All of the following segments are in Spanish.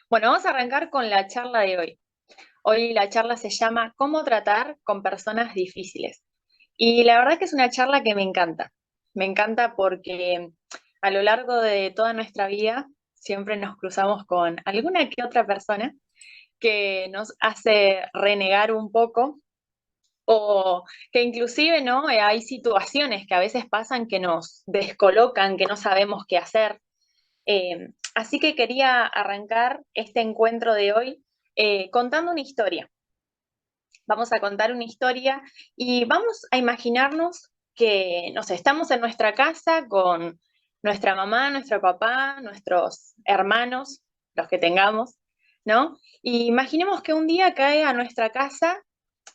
Bueno, vamos a arrancar con la charla de hoy. Hoy la charla se llama ¿Cómo tratar con personas difíciles? Y la verdad que es una charla que me encanta. Me encanta porque a lo largo de toda nuestra vida siempre nos cruzamos con alguna que otra persona que nos hace renegar un poco o que inclusive, ¿no? Hay situaciones que a veces pasan que nos descolocan, que no sabemos qué hacer. Así que quería arrancar este encuentro de hoy contando una historia. Vamos a contar una historia y vamos a imaginarnos que, no sé, estamos en nuestra casa con nuestra mamá, nuestro papá, nuestros hermanos, los que tengamos, ¿no? Y imaginemos que un día cae a nuestra casa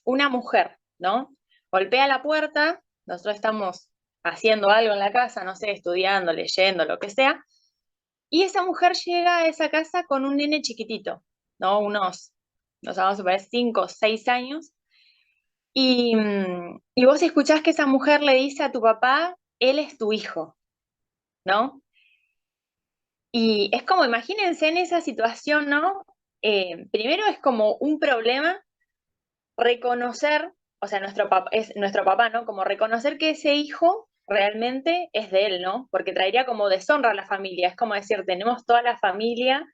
una mujer, ¿no? Golpea la puerta, nosotros estamos haciendo algo en la casa, no sé, estudiando, leyendo, lo que sea, y esa mujer llega a esa casa con un nene chiquitito, ¿no? Nos vamos a ver, 5 o 6 años. Y vos escuchás que esa mujer le dice a tu papá, él es tu hijo, ¿no? Y es como, imagínense en esa situación, ¿no? Primero es como un problema reconocer, o sea, es nuestro papá, ¿no? Como reconocer que ese hijo realmente es de él, ¿no? Porque traería como deshonra a la familia. Es como decir, tenemos toda la familia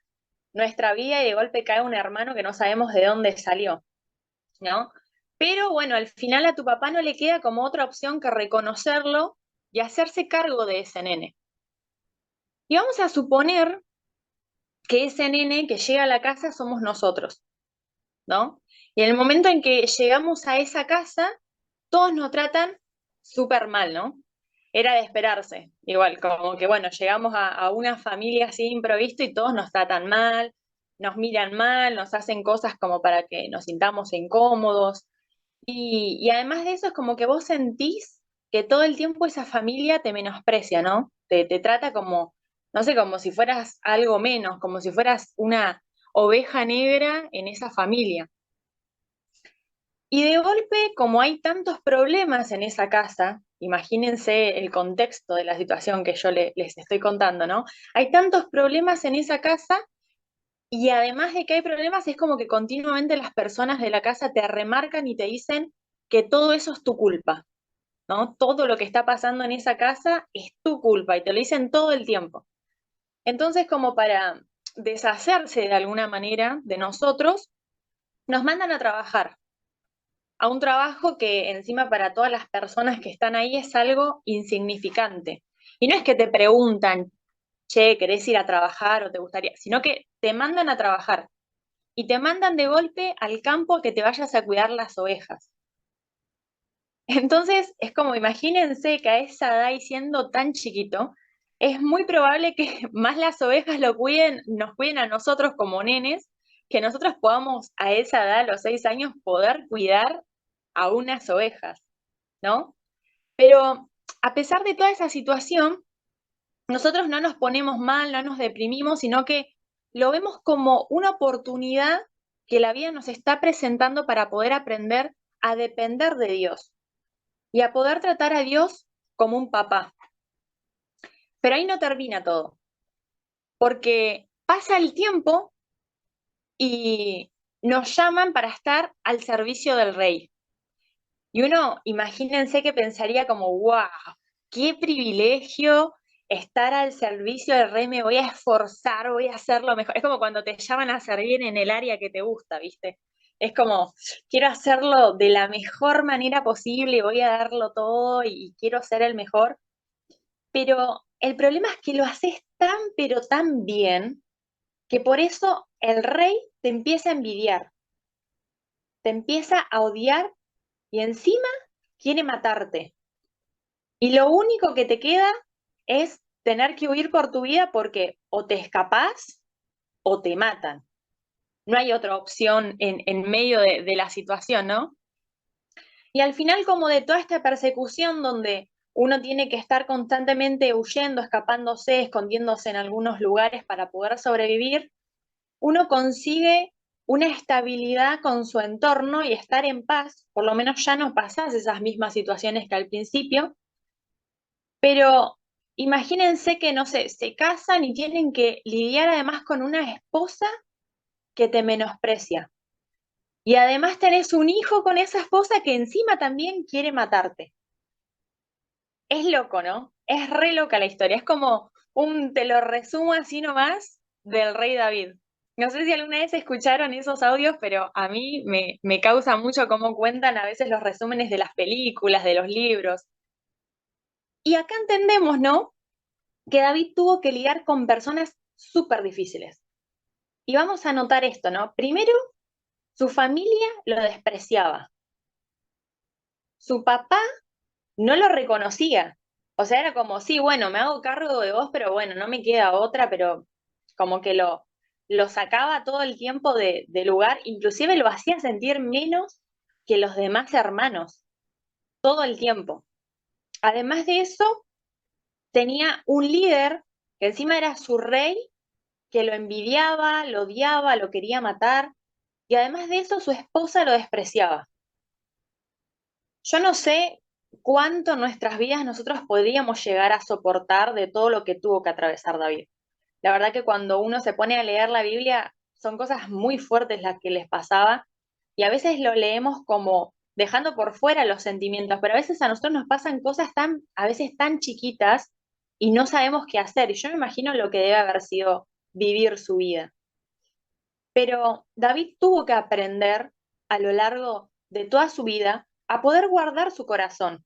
nuestra vida y de golpe cae un hermano que no sabemos de dónde salió, ¿no? Pero bueno, al final a tu papá no le queda como otra opción que reconocerlo y hacerse cargo de ese nene. Y vamos a suponer que ese nene que llega a la casa somos nosotros, ¿no? Y en el momento en que llegamos a esa casa, todos nos tratan súper mal, ¿no? Era de esperarse. Igual, como que bueno, llegamos a una familia así improvisto y todos nos tratan mal, nos miran mal, nos hacen cosas como para que nos sintamos incómodos. Y además de eso es como que vos sentís que todo el tiempo esa familia te menosprecia, ¿no? Te trata como, no sé, como si fueras algo menos, como si fueras una oveja negra en esa familia. Y de golpe, como hay tantos problemas en esa casa, imagínense el contexto de la situación que yo les estoy contando, ¿no? Hay tantos problemas en esa casa y además de que hay problemas, es como que continuamente las personas de la casa te remarcan y te dicen que todo eso es tu culpa, ¿no? Todo lo que está pasando en esa casa es tu culpa y te lo dicen todo el tiempo. Entonces, como para deshacerse de alguna manera de nosotros, nos mandan a trabajar a un trabajo que encima para todas las personas que están ahí es algo insignificante. Y no es que te preguntan, che, ¿querés ir a trabajar o te gustaría? Sino que te mandan a trabajar y te mandan de golpe al campo a que te vayas a cuidar las ovejas. Entonces, es como, imagínense que a esa edad y siendo tan chiquito, es muy probable que más las ovejas nos cuiden a nosotros como nenes, que nosotros podamos a esa edad, a los 6 años, poder cuidar a unas ovejas, ¿no? Pero a pesar de toda esa situación, nosotros no nos ponemos mal, no nos deprimimos, sino que lo vemos como una oportunidad que la vida nos está presentando para poder aprender a depender de Dios y a poder tratar a Dios como un papá. Pero ahí no termina todo, porque pasa el tiempo y nos llaman para estar al servicio del rey. Y uno, imagínense que pensaría como, wow, qué privilegio estar al servicio del rey, me voy a esforzar, voy a hacer lo mejor. Es como cuando te llaman a servir en el área que te gusta, ¿viste? Es como, quiero hacerlo de la mejor manera posible, voy a darlo todo y quiero ser el mejor. Pero el problema es que lo haces tan, pero tan bien, que por eso el rey te empieza a envidiar, te empieza a odiar y encima quiere matarte. Y lo único que te queda es tener que huir por tu vida porque o te escapás o te matan. No hay otra opción en medio de la situación, ¿no? Y al final, como de toda esta persecución donde uno tiene que estar constantemente huyendo, escapándose, escondiéndose en algunos lugares para poder sobrevivir, uno consigue una estabilidad con su entorno y estar en paz, por lo menos ya no pasas esas mismas situaciones que al principio, pero imagínense que, no sé, se casan y tienen que lidiar además con una esposa que te menosprecia. Y además tenés un hijo con esa esposa que encima también quiere matarte. Es loco, ¿no? Es re loca la historia. Es como te lo resumo así nomás, del rey David. No sé si alguna vez escucharon esos audios, pero a mí me causa mucho cómo cuentan a veces los resúmenes de las películas, de los libros. Y acá entendemos, ¿no? Que David tuvo que lidiar con personas súper difíciles. Y vamos a notar esto, ¿no? Primero, su familia lo despreciaba. Su papá no lo reconocía. O sea, era como, sí, bueno, me hago cargo de vos, pero bueno, no me queda otra, pero como que lo sacaba todo el tiempo de lugar, inclusive lo hacía sentir menos que los demás hermanos, todo el tiempo. Además de eso, tenía un líder que encima era su rey, que lo envidiaba, lo odiaba, lo quería matar, y además de eso, su esposa lo despreciaba. Yo no sé cuánto en nuestras vidas nosotros podríamos llegar a soportar de todo lo que tuvo que atravesar David. La verdad que cuando uno se pone a leer la Biblia, son cosas muy fuertes las que les pasaba y a veces lo leemos como dejando por fuera los sentimientos, pero a veces a nosotros nos pasan cosas a veces tan chiquitas y no sabemos qué hacer. Y yo me imagino lo que debe haber sido vivir su vida. Pero David tuvo que aprender a lo largo de toda su vida a poder guardar su corazón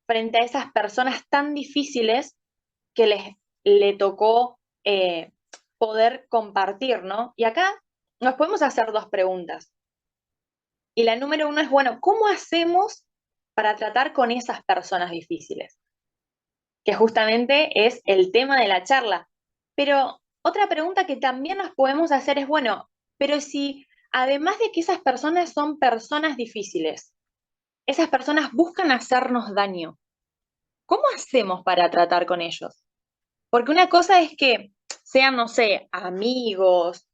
frente a esas personas tan difíciles que le tocó poder compartir, ¿no? Y acá nos podemos hacer dos preguntas. Y la número uno es, bueno, ¿cómo hacemos para tratar con esas personas difíciles? Que justamente es el tema de la charla. Pero otra pregunta que también nos podemos hacer es, bueno, pero si además de que esas personas son personas difíciles, esas personas buscan hacernos daño, ¿cómo hacemos para tratar con ellos? Porque una cosa es que sean, no sé, amigos,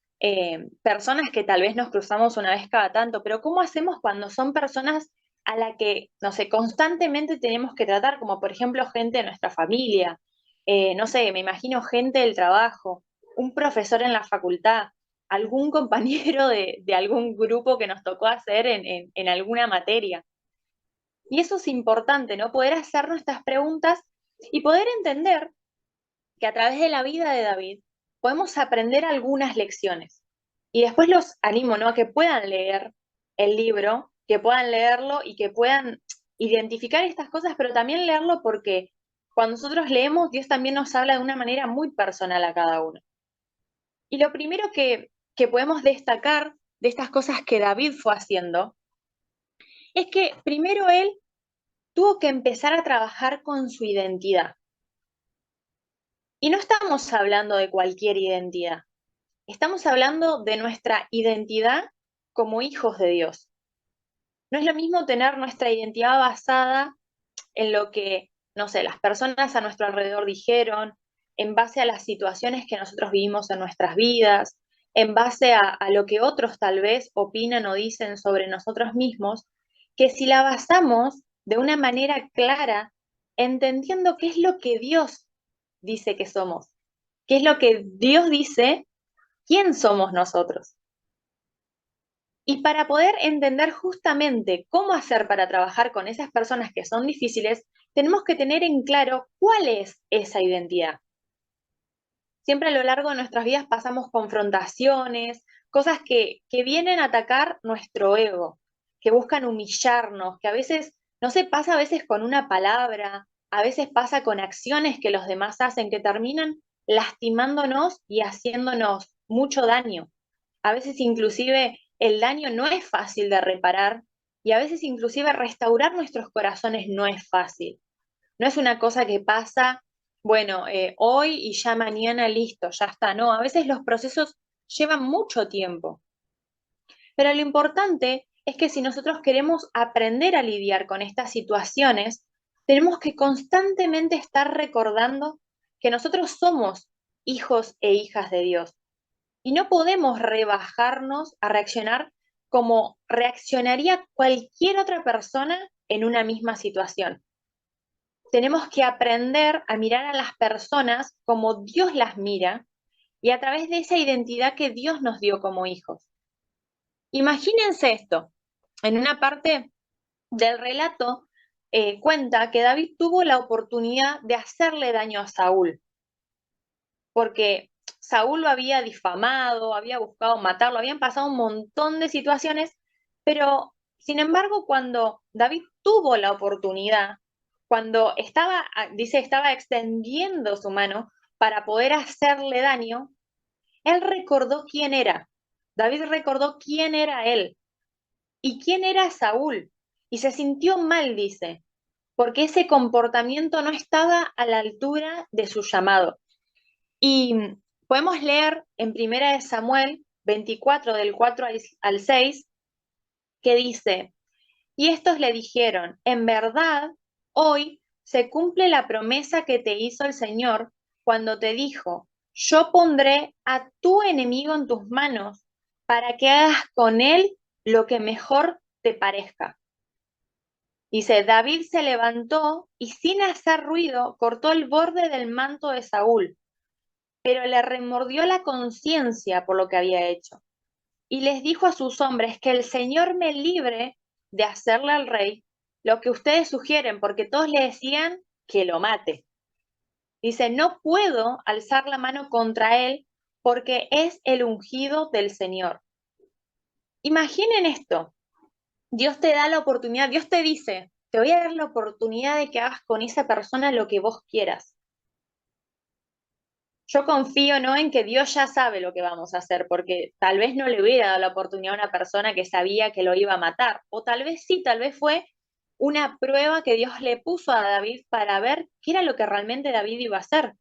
personas que tal vez nos cruzamos una vez cada tanto, pero ¿cómo hacemos cuando son personas a la que, no sé, constantemente tenemos que tratar, como por ejemplo gente de nuestra familia, no sé, me imagino gente del trabajo, un profesor en la facultad, algún compañero de algún grupo que nos tocó hacer en alguna materia? Y eso es importante, ¿no? Poder hacer nuestras preguntas y poder entender que a través de la vida de David podemos aprender algunas lecciones. Y después los animo, ¿no? A que puedan leer el libro, que puedan leerlo y que puedan identificar estas cosas, pero también leerlo porque cuando nosotros leemos, Dios también nos habla de una manera muy personal a cada uno. Y lo primero que podemos destacar de estas cosas que David fue haciendo es que primero él tuvo que empezar a trabajar con su identidad. Y no estamos hablando de cualquier identidad. Estamos hablando de nuestra identidad como hijos de Dios. No es lo mismo tener nuestra identidad basada en lo que, no sé, las personas a nuestro alrededor dijeron, en base a las situaciones que nosotros vivimos en nuestras vidas, en base a lo que otros tal vez opinan o dicen sobre nosotros mismos, que si la basamos de una manera clara, entendiendo qué es lo que Dios dice que somos, qué es lo que Dios dice, quién somos nosotros. Y para poder entender justamente cómo hacer para trabajar con esas personas que son difíciles, tenemos que tener en claro cuál es esa identidad. Siempre a lo largo de nuestras vidas pasamos confrontaciones, cosas que vienen a atacar nuestro ego, que buscan humillarnos, que a veces, no sé, pasa a veces con una palabra, a veces pasa con acciones que los demás hacen que terminan lastimándonos y haciéndonos mucho daño. A veces inclusive el daño no es fácil de reparar y a veces inclusive restaurar nuestros corazones no es fácil. No es una cosa que pasa, bueno, hoy y ya mañana listo, ya está. No, a veces los procesos llevan mucho tiempo. Pero lo importante es que si nosotros queremos aprender a lidiar con estas situaciones, tenemos que constantemente estar recordando que nosotros somos hijos e hijas de Dios. Y no podemos rebajarnos a reaccionar como reaccionaría cualquier otra persona en una misma situación. Tenemos que aprender a mirar a las personas como Dios las mira y a través de esa identidad que Dios nos dio como hijos. Imagínense esto. En una parte del relato cuenta que David tuvo la oportunidad de hacerle daño a Saúl, porque Saúl lo había difamado, había buscado matarlo, habían pasado un montón de situaciones, pero sin embargo, cuando David tuvo la oportunidad, cuando estaba, dice, estaba extendiendo su mano para poder hacerle daño, él recordó quién era. David recordó quién era él y quién era Saúl. Y se sintió mal, dice, porque ese comportamiento no estaba a la altura de su llamado. Y podemos leer en Primera de Samuel 24, del 4 al 6, que dice, y estos le dijeron, en verdad, hoy se cumple la promesa que te hizo el Señor cuando te dijo, yo pondré a tu enemigo en tus manos para que hagas con él lo que mejor te parezca. Dice, David se levantó y sin hacer ruido cortó el borde del manto de Saúl, pero le remordió la conciencia por lo que había hecho. Y les dijo a sus hombres que el Señor me libre de hacerle al rey lo que ustedes sugieren, porque todos le decían que lo mate. Dice, no puedo alzar la mano contra él porque es el ungido del Señor. Imaginen esto, Dios te da la oportunidad, Dios te dice, te voy a dar la oportunidad de que hagas con esa persona lo que vos quieras. Yo confío, ¿no?, en que Dios ya sabe lo que vamos a hacer, porque tal vez no le hubiera dado la oportunidad a una persona que sabía que lo iba a matar, o tal vez sí, tal vez fue una prueba que Dios le puso a David para ver qué era lo que realmente David iba a hacer,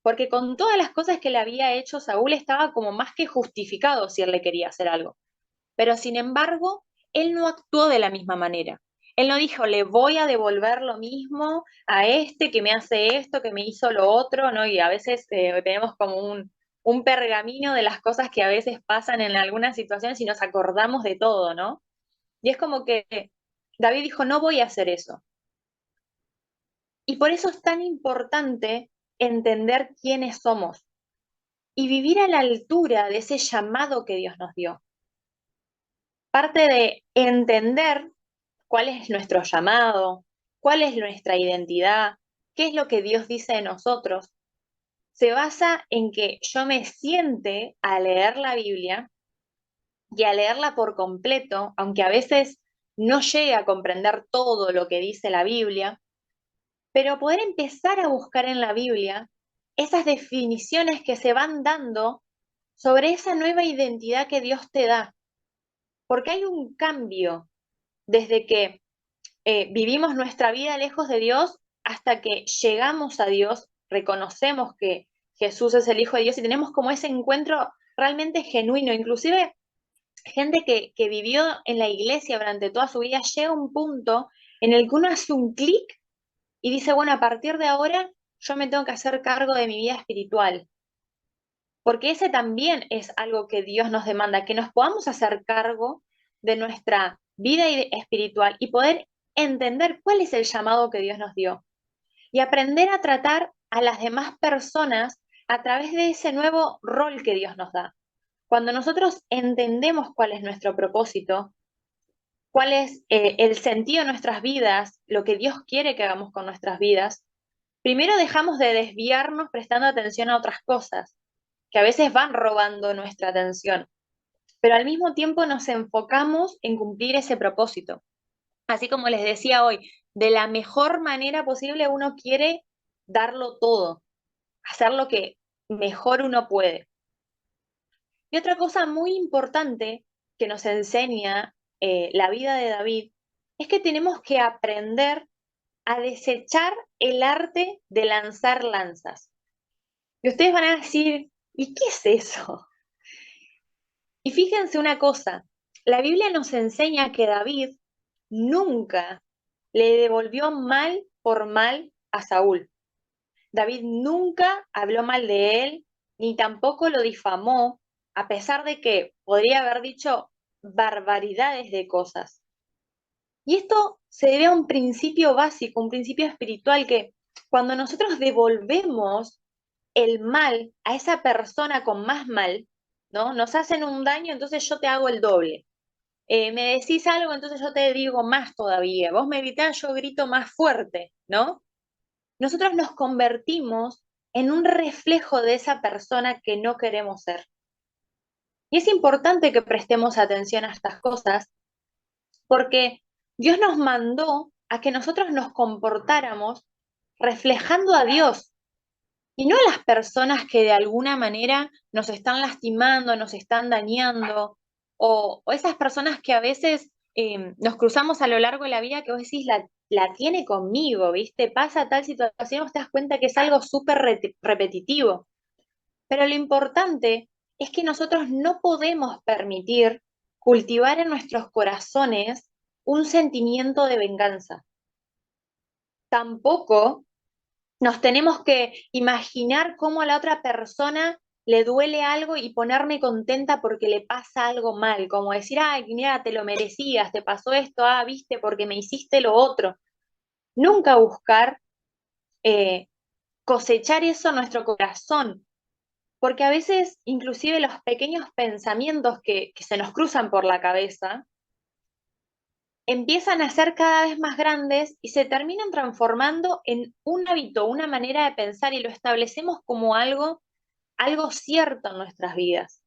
porque con todas las cosas que le había hecho Saúl estaba como más que justificado si él le quería hacer algo. Pero sin embargo, él no actuó de la misma manera. Él no dijo, le voy a devolver lo mismo a este que me hace esto, que me hizo lo otro, ¿no? Y a veces tenemos como un pergamino de las cosas que a veces pasan en algunas situaciones y nos acordamos de todo, ¿no? Y es como que David dijo, no voy a hacer eso. Y por eso es tan importante entender quiénes somos y vivir a la altura de ese llamado que Dios nos dio. Parte de entender cuál es nuestro llamado, cuál es nuestra identidad, qué es lo que Dios dice de nosotros, se basa en que yo me siente a leer la Biblia y a leerla por completo, aunque a veces no llegue a comprender todo lo que dice la Biblia, pero poder empezar a buscar en la Biblia esas definiciones que se van dando sobre esa nueva identidad que Dios te da, porque hay un cambio desde que vivimos nuestra vida lejos de Dios hasta que llegamos a Dios, reconocemos que Jesús es el Hijo de Dios y tenemos como ese encuentro realmente genuino. Inclusive gente que vivió en la iglesia durante toda su vida llega a un punto en el que uno hace un clic y dice, bueno, a partir de ahora yo me tengo que hacer cargo de mi vida espiritual. Porque ese también es algo que Dios nos demanda, que nos podamos hacer cargo de nuestra vida espiritual y poder entender cuál es el llamado que Dios nos dio y aprender a tratar a las demás personas a través de ese nuevo rol que Dios nos da. Cuando nosotros entendemos cuál es nuestro propósito, cuál es el sentido de nuestras vidas, lo que Dios quiere que hagamos con nuestras vidas, primero dejamos de desviarnos prestando atención a otras cosas que a veces van robando nuestra atención, pero al mismo tiempo nos enfocamos en cumplir ese propósito. Así como les decía hoy, de la mejor manera posible uno quiere darlo todo, hacer lo que mejor uno puede. Y otra cosa muy importante que nos enseña la vida de David es que tenemos que aprender a desechar el arte de lanzar lanzas. Y ustedes van a decir, ¿y qué es eso? Y fíjense una cosa, la Biblia nos enseña que David nunca le devolvió mal por mal a Saúl. David nunca habló mal de él, ni tampoco lo difamó, a pesar de que podría haber dicho barbaridades de cosas. Y esto se debe a un principio básico, un principio espiritual que cuando nosotros devolvemos el mal a esa persona con más mal, ¿no? Nos hacen un daño, entonces yo te hago el doble. Me decís algo, entonces yo te digo más todavía. Vos me gritás, yo grito más fuerte, ¿no? Nosotros nos convertimos en un reflejo de esa persona que no queremos ser. Y es importante que prestemos atención a estas cosas porque Dios nos mandó a que nosotros nos comportáramos reflejando a Dios y no a las personas que de alguna manera nos están lastimando, nos están dañando, o esas personas que a veces nos cruzamos a lo largo de la vida que vos decís, la tiene conmigo, ¿viste? Pasa tal situación, vos te das cuenta que es algo súper repetitivo. Pero lo importante es que nosotros no podemos permitir cultivar en nuestros corazones un sentimiento de venganza. Tampoco nos tenemos que imaginar cómo a la otra persona le duele algo y ponerme contenta porque le pasa algo mal, como decir, ay, mira, te lo merecías, te pasó esto, ah, viste, porque me hiciste lo otro. Nunca buscar eh, cosechar eso en nuestro corazón, porque a veces inclusive los pequeños pensamientos que se nos cruzan por la cabeza empiezan a ser cada vez más grandes y se terminan transformando en un hábito, una manera de pensar y lo establecemos como algo cierto en nuestras vidas.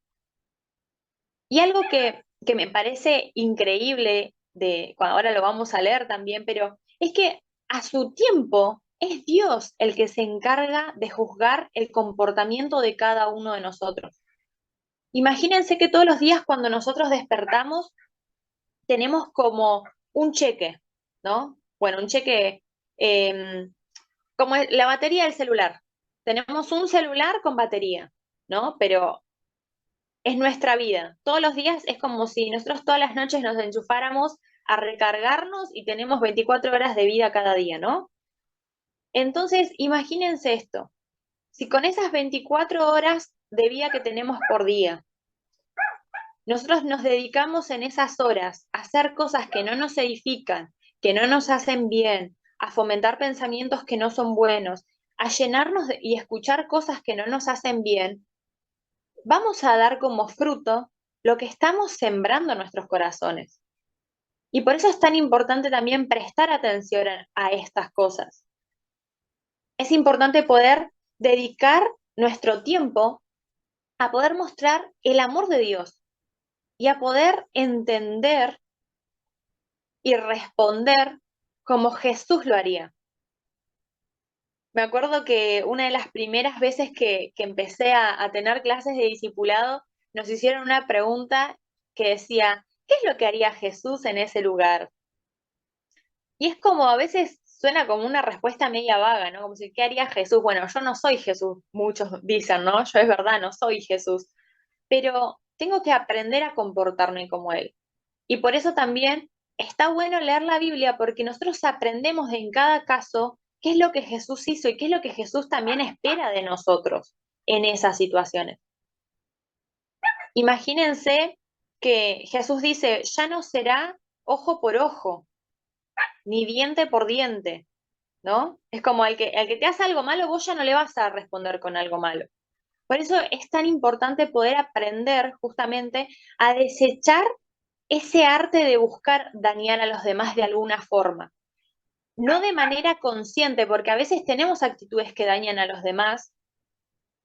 Y algo que me parece increíble, ahora lo vamos a leer también, pero es que a su tiempo es Dios el que se encarga de juzgar el comportamiento de cada uno de nosotros. Imagínense que todos los días cuando nosotros despertamos tenemos como un cheque, ¿no? Bueno, un cheque como la batería del celular. Tenemos un celular con batería, ¿no? Pero es nuestra vida. Todos los días es como si nosotros todas las noches nos enchufáramos a recargarnos y tenemos 24 horas de vida cada día, ¿no? Entonces, imagínense esto. Si con esas 24 horas de vida que tenemos por día, nosotros nos dedicamos en esas horas a hacer cosas que no nos edifican, que no nos hacen bien, a fomentar pensamientos que no son buenos, a y escuchar cosas que no nos hacen bien, vamos a dar como fruto lo que estamos sembrando en nuestros corazones. Y por eso es tan importante también prestar atención a estas cosas. Es importante poder dedicar nuestro tiempo a poder mostrar el amor de Dios y a poder entender y responder como Jesús lo haría. Me acuerdo que una de las primeras veces que empecé a tener clases de discipulado, nos hicieron una pregunta que decía, ¿qué es lo que haría Jesús en ese lugar? Y es como a veces suena como una respuesta media vaga, ¿no? Como si, ¿qué haría Jesús? Bueno, yo no soy Jesús, muchos dicen, ¿no? Yo es verdad, no soy Jesús, pero tengo que aprender a comportarme como Él. Y por eso también está bueno leer la Biblia porque nosotros aprendemos en cada caso qué es lo que Jesús hizo y qué es lo que Jesús también espera de nosotros en esas situaciones. Imagínense que Jesús dice, ya no será ojo por ojo, ni diente por diente, ¿no? Es como el que te hace algo malo, vos ya no le vas a responder con algo malo. Por eso es tan importante poder aprender justamente a desechar ese arte de buscar dañar a los demás de alguna forma. No de manera consciente, porque a veces tenemos actitudes que dañan a los demás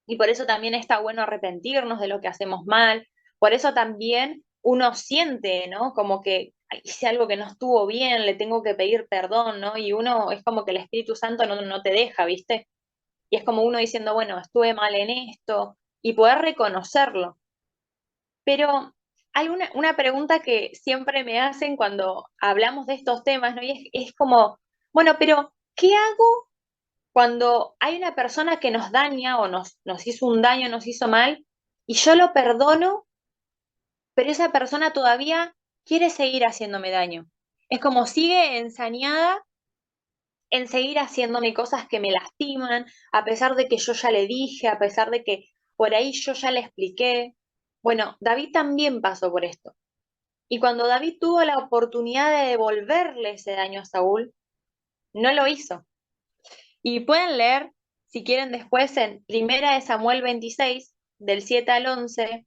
y por eso también está bueno arrepentirnos de lo que hacemos mal. Por eso también uno siente, ¿no? Como que "Ay, hice algo que no estuvo bien, le tengo que pedir perdón, ¿no? Y uno es como que el Espíritu Santo no te deja, ¿viste? Y es como uno diciendo, bueno, estuve mal en esto y poder reconocerlo. Pero hay una pregunta que siempre me hacen cuando hablamos de estos temas, ¿no? Y es como, bueno, pero ¿qué hago cuando hay una persona que nos daña o nos hizo un daño, nos hizo mal, y yo lo perdono, pero esa persona todavía quiere seguir haciéndome daño? Es como sigue ensañada en seguir haciéndome cosas que me lastiman, a pesar de que yo ya le dije, a pesar de que por ahí yo ya le expliqué. Bueno, David también pasó por esto. Y cuando David tuvo la oportunidad de devolverle ese daño a Saúl, no lo hizo. Y pueden leer, si quieren después, en Primera de Samuel 26, del 7 al 11,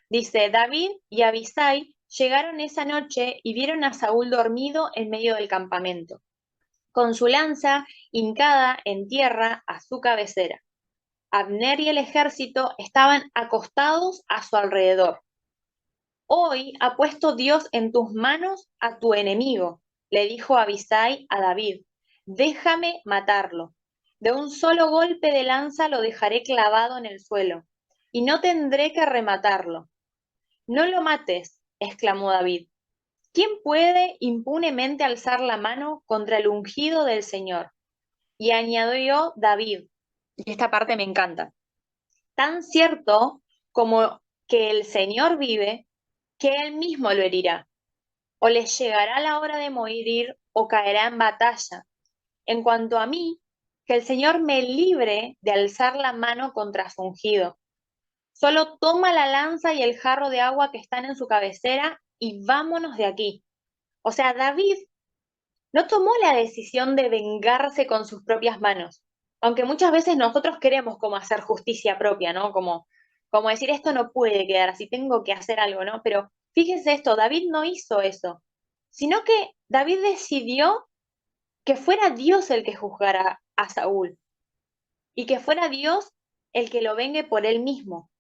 dice, David y Abisai Llegaron esa noche y vieron a Saúl dormido en medio del campamento, con su lanza hincada en tierra a su cabecera. Abner y el ejército estaban acostados a su alrededor. Hoy ha puesto Dios en tus manos a tu enemigo, le dijo Abisai a David. Déjame matarlo. De un solo golpe de lanza lo dejaré clavado en el suelo, y no tendré que rematarlo. No lo mates, exclamó David. ¿Quién puede impunemente alzar la mano contra el ungido del Señor? Y añadió David, y esta parte me encanta, tan cierto como que el Señor vive, que él mismo lo herirá, o le llegará la hora de morir o caerá en batalla. En cuanto a mí, que el Señor me libre de alzar la mano contra su ungido. Solo toma la lanza y el jarro de agua que están en su cabecera y vámonos de aquí. O sea, David no tomó la decisión de vengarse con sus propias manos, aunque muchas veces nosotros queremos como hacer justicia propia, ¿no? Como decir, esto no puede quedar así, tengo que hacer algo, ¿no? Pero fíjense esto, David no hizo eso, sino que David decidió que fuera Dios el que juzgara a Saúl y que fuera Dios el que lo vengue por él mismo.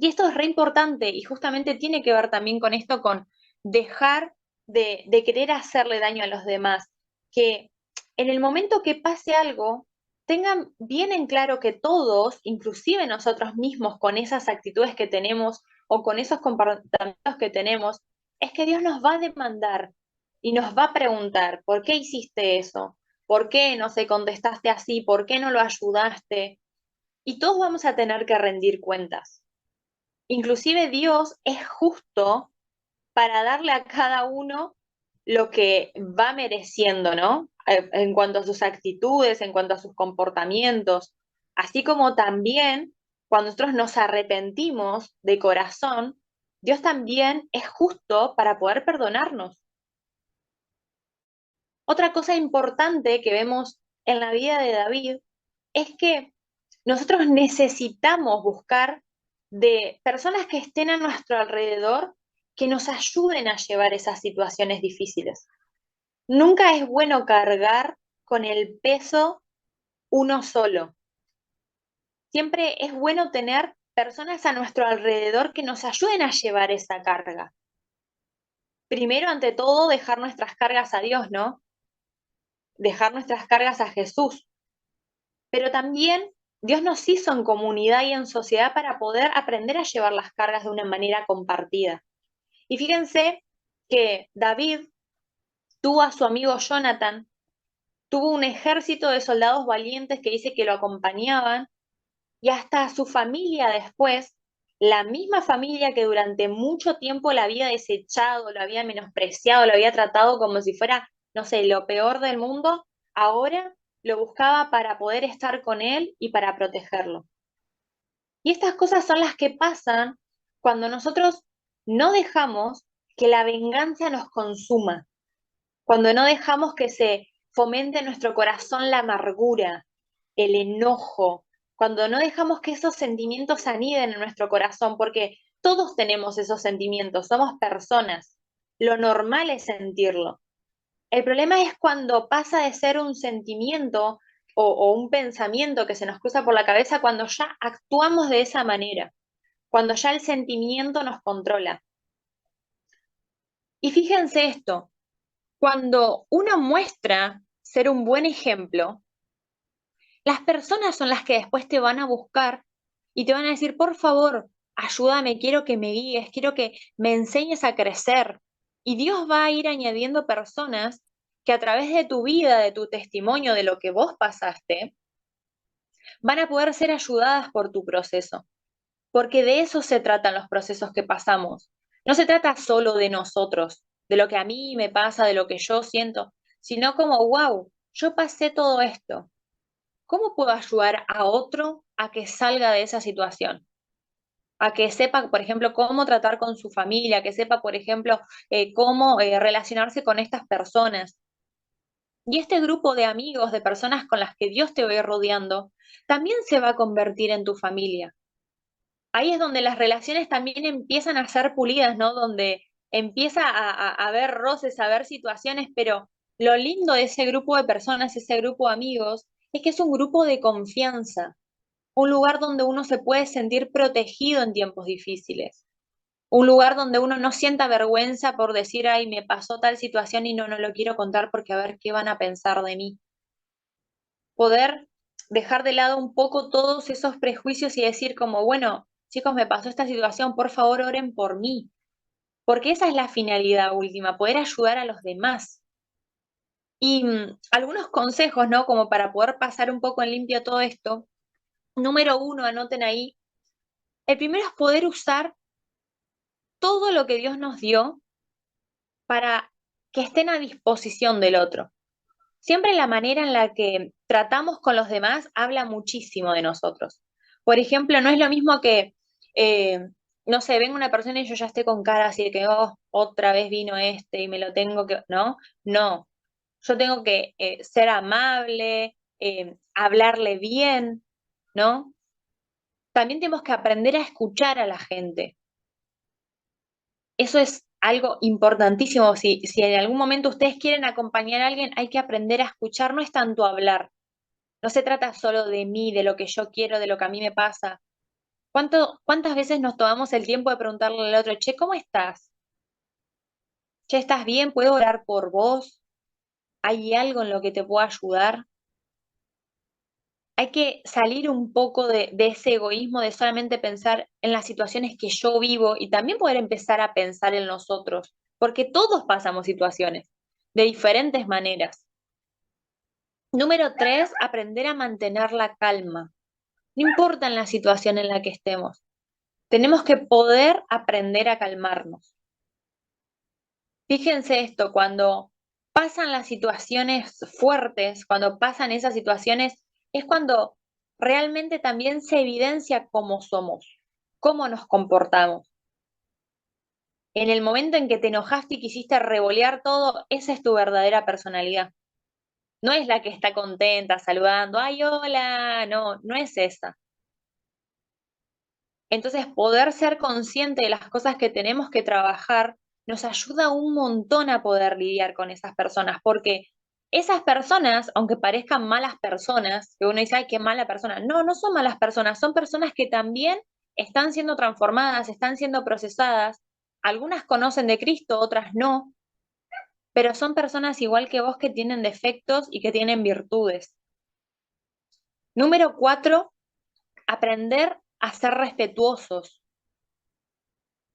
Y esto es re importante y justamente tiene que ver también con esto, con dejar de querer hacerle daño a los demás, que en el momento que pase algo, tengan bien en claro que todos, inclusive nosotros mismos, con esas actitudes que tenemos o con esos comportamientos que tenemos, es que Dios nos va a demandar y nos va a preguntar, ¿por qué hiciste eso? ¿Por qué no se contestaste así? ¿Por qué no lo ayudaste? Y todos vamos a tener que rendir cuentas. Inclusive Dios es justo para darle a cada uno lo que va mereciendo, ¿no? En cuanto a sus actitudes, en cuanto a sus comportamientos, así como también cuando nosotros nos arrepentimos de corazón, Dios también es justo para poder perdonarnos. Otra cosa importante que vemos en la vida de David es que nosotros necesitamos buscar de personas que estén a nuestro alrededor que nos ayuden a llevar esas situaciones difíciles. Nunca es bueno cargar con el peso uno solo. Siempre es bueno tener personas a nuestro alrededor que nos ayuden a llevar esa carga. Primero, ante todo, dejar nuestras cargas a Dios, ¿no? Dejar nuestras cargas a Jesús. Pero también Dios nos hizo en comunidad y en sociedad para poder aprender a llevar las cargas de una manera compartida. Y fíjense que David tuvo a su amigo Jonathan, tuvo un ejército de soldados valientes que dice que lo acompañaban, y hasta a su familia después, la misma familia que durante mucho tiempo la había desechado, lo había menospreciado, lo había tratado como si fuera, no sé, lo peor del mundo, ahora lo buscaba para poder estar con él y para protegerlo. Y estas cosas son las que pasan cuando nosotros no dejamos que la venganza nos consuma, cuando no dejamos que se fomente en nuestro corazón la amargura, el enojo, cuando no dejamos que esos sentimientos aniden en nuestro corazón, porque todos tenemos esos sentimientos, somos personas, lo normal es sentirlo. El problema es cuando pasa de ser un sentimiento o un pensamiento que se nos cruza por la cabeza cuando ya actuamos de esa manera, cuando ya el sentimiento nos controla. Y fíjense esto, cuando uno muestra ser un buen ejemplo, las personas son las que después te van a buscar y te van a decir, por favor, ayúdame, quiero que me guíes, quiero que me enseñes a crecer. Y Dios va a ir añadiendo personas que a través de tu vida, de tu testimonio, de lo que vos pasaste, van a poder ser ayudadas por tu proceso. Porque de eso se tratan los procesos que pasamos. No se trata solo de nosotros, de lo que a mí me pasa, de lo que yo siento, sino como, wow, yo pasé todo esto. ¿Cómo puedo ayudar a otro a que salga de esa situación? A que sepa, por ejemplo, cómo tratar con su familia, que sepa, por ejemplo, cómo relacionarse con estas personas. Y este grupo de amigos, de personas con las que Dios te va a ir rodeando, también se va a convertir en tu familia. Ahí es donde las relaciones también empiezan a ser pulidas, ¿no? Donde empieza a ver roces, a ver situaciones, pero lo lindo de ese grupo de personas, ese grupo de amigos, es que es un grupo de confianza, un lugar donde uno se puede sentir protegido en tiempos difíciles, un lugar donde uno no sienta vergüenza por decir, ay, me pasó tal situación y no lo quiero contar porque a ver qué van a pensar de mí. Poder dejar de lado un poco todos esos prejuicios y decir como, bueno, chicos, me pasó esta situación, por favor oren por mí, porque esa es la finalidad última, poder ayudar a los demás. Y algunos consejos, ¿no? Como para poder pasar un poco en limpio todo esto. Número uno, anoten ahí. El primero es poder usar todo lo que Dios nos dio para que estén a disposición del otro. Siempre la manera en la que tratamos con los demás habla muchísimo de nosotros. Por ejemplo, no es lo mismo que, eh, no sé, venga una persona y yo ya esté con cara así de que, oh, otra vez vino este y me lo tengo que, ¿no? No, yo tengo que ser amable, hablarle bien, ¿no? También tenemos que aprender a escuchar a la gente. Eso es algo importantísimo. Si en algún momento ustedes quieren acompañar a alguien, hay que aprender a escuchar, no es tanto hablar. No se trata solo de mí, de lo que yo quiero, de lo que a mí me pasa. ¿Cuántas veces nos tomamos el tiempo de preguntarle al otro, che, ¿cómo estás? Che, ¿estás bien? ¿Puedo orar por vos? ¿Hay algo en lo que te pueda ayudar? Hay que salir un poco de ese egoísmo de solamente pensar en las situaciones que yo vivo y también poder empezar a pensar en nosotros, porque todos pasamos situaciones de diferentes maneras. Número tres, aprender a mantener la calma. No importa en la situación en la que estemos, tenemos que poder aprender a calmarnos. Fíjense esto, cuando pasan las situaciones fuertes, cuando pasan esas situaciones, es cuando realmente también se evidencia cómo somos, cómo nos comportamos. En el momento en que te enojaste y quisiste revolear todo, esa es tu verdadera personalidad. No es la que está contenta, saludando, ay, hola, no, no es esa. Entonces, poder ser consciente de las cosas que tenemos que trabajar nos ayuda un montón a poder lidiar con esas personas, porque esas personas, aunque parezcan malas personas, que uno dice, ay, qué mala persona, no, no son malas personas, son personas que también están siendo transformadas, están siendo procesadas, algunas conocen de Cristo, otras no, pero son personas igual que vos que tienen defectos y que tienen virtudes. Número cuatro, aprender a ser respetuosos.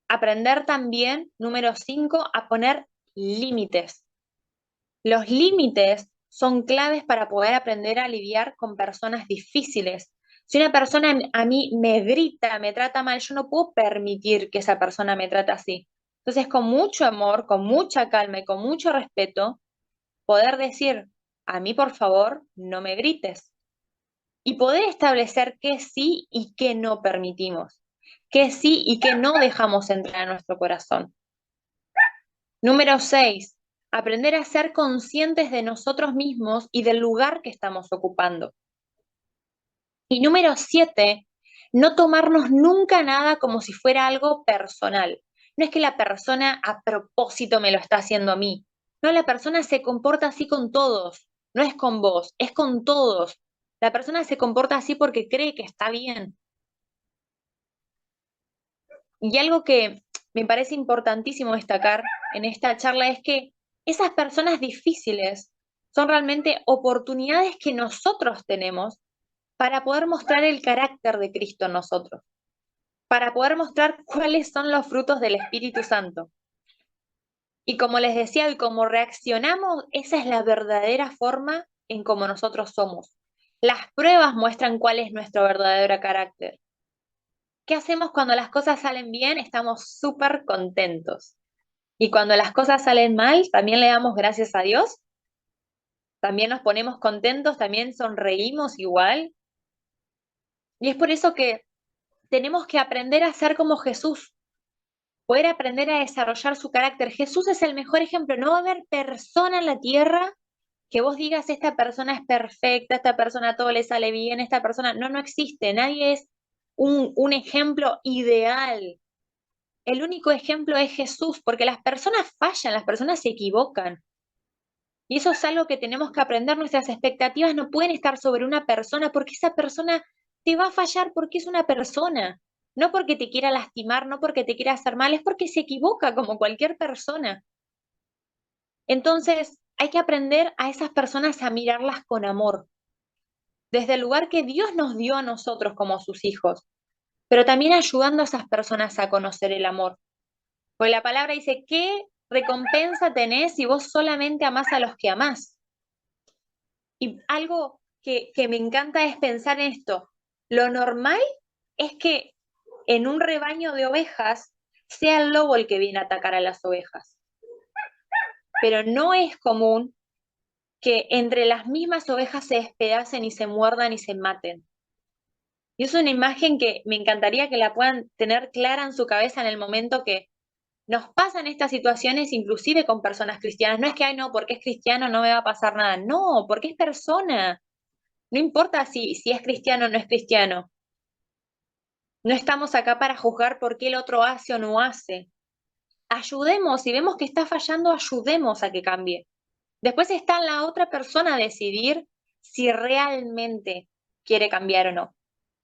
Aprender también, número 5, a poner límites. Los límites son claves para poder aprender a lidiar con personas difíciles. Si una persona a mí me grita, me trata mal, yo no puedo permitir que esa persona me trate así. Entonces, con mucho amor, con mucha calma y con mucho respeto, poder decir, a mí por favor, no me grites. Y poder establecer qué sí y qué no permitimos, qué sí y qué no dejamos entrar a nuestro corazón. Número 6, aprender a ser conscientes de nosotros mismos y del lugar que estamos ocupando. Y número 7, no tomarnos nunca nada como si fuera algo personal. No es que la persona a propósito me lo está haciendo a mí. No, la persona se comporta así con todos. No es con vos, es con todos. La persona se comporta así porque cree que está bien. Y algo que me parece importantísimo destacar en esta charla es que esas personas difíciles son realmente oportunidades que nosotros tenemos para poder mostrar el carácter de Cristo en nosotros, para poder mostrar cuáles son los frutos del Espíritu Santo. Y como les decía, y como reaccionamos, esa es la verdadera forma en cómo nosotros somos. Las pruebas muestran cuál es nuestro verdadero carácter. ¿Qué hacemos cuando las cosas salen bien? Estamos súper contentos. Y cuando las cosas salen mal, también le damos gracias a Dios, también nos ponemos contentos, también sonreímos igual. Y es por eso que tenemos que aprender a ser como Jesús, poder aprender a desarrollar su carácter. Jesús es el mejor ejemplo. No va a haber persona en la tierra que vos digas, esta persona es perfecta, esta persona todo le sale bien, esta persona, no, no existe. Nadie es un ejemplo ideal. el único ejemplo es Jesús, porque las personas fallan, las personas se equivocan. Y eso es algo que tenemos que aprender. Nuestras expectativas no pueden estar sobre una persona porque esa persona te va a fallar porque es una persona. No porque te quiera lastimar, no porque te quiera hacer mal, es porque se equivoca como cualquier persona. Entonces, hay que aprender a esas personas a mirarlas con amor, desde el lugar que Dios nos dio a nosotros como sus hijos, pero también ayudando a esas personas a conocer el amor. Pues la palabra dice, ¿qué recompensa tenés si vos solamente amás a los que amás? Y algo que me encanta es pensar en esto. Lo normal es que en un rebaño de ovejas sea el lobo el que viene a atacar a las ovejas, pero no es común que entre las mismas ovejas se despedacen y se muerdan y se maten. Y es una imagen que me encantaría que la puedan tener clara en su cabeza en el momento que nos pasan estas situaciones, inclusive con personas cristianas. No es que, ay, no, porque es cristiano no me va a pasar nada. No, porque es persona. No importa si es cristiano o no es cristiano. No estamos acá para juzgar por qué el otro hace o no hace. Ayudemos, si vemos que está fallando, ayudemos a que cambie. Después está en la otra persona decidir si realmente quiere cambiar o no.